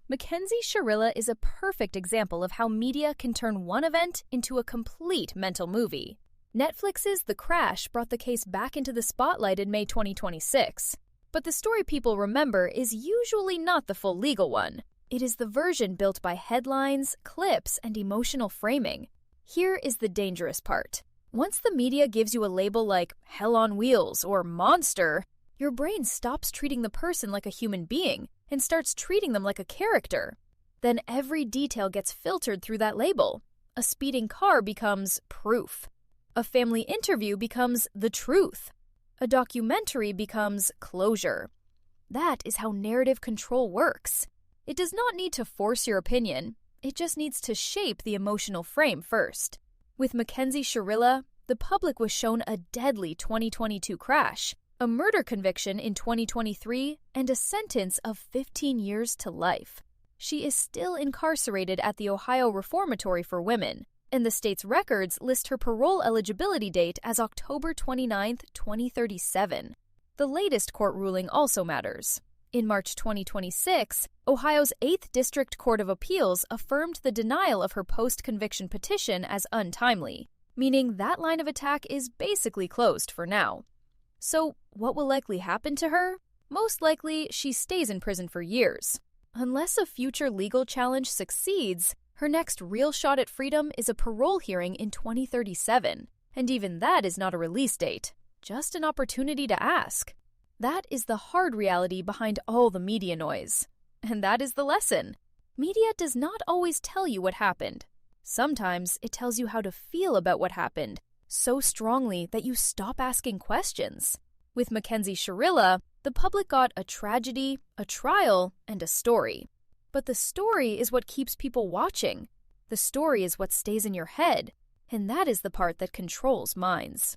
Mackenzie Shirilla is a perfect example of how media can turn one event into a complete mental movie. Netflix's The Crash brought the case back into the spotlight in May 2026. But the story people remember is usually not the full legal one. It is the version built by headlines, clips, and emotional framing. Here is the dangerous part. Once the media gives you a label like Hell on Wheels or Monster, your brain stops treating the person like a human being and starts treating them like a character. Then every detail gets filtered through that label. A speeding car becomes proof. A family interview becomes the truth. A documentary becomes closure. That is how narrative control works. It does not need to force your opinion. It just needs to shape the emotional frame first. With Mackenzie Shirilla, the public was shown a deadly 2022 crash, a murder conviction in 2023, and a sentence of 15 years to life. She is still incarcerated at the Ohio Reformatory for Women, and the state's records list her parole eligibility date as October 29, 2037. The latest court ruling also matters. In March 2026, Ohio's 8th District Court of Appeals affirmed the denial of her post-conviction petition as untimely, meaning that line of attack is basically closed for now. So, what will likely happen to her? Most likely, she stays in prison for years. Unless a future legal challenge succeeds, her next real shot at freedom is a parole hearing in 2037, and even that is not a release date, just an opportunity to ask. That is the hard reality behind all the media noise. And that is the lesson. Media does not always tell you what happened. Sometimes it tells you how to feel about what happened, so strongly that you stop asking questions. With Mackenzie Shirilla, the public got a tragedy, a trial, and a story. But the story is what keeps people watching. The story is what stays in your head, and that is the part that controls minds.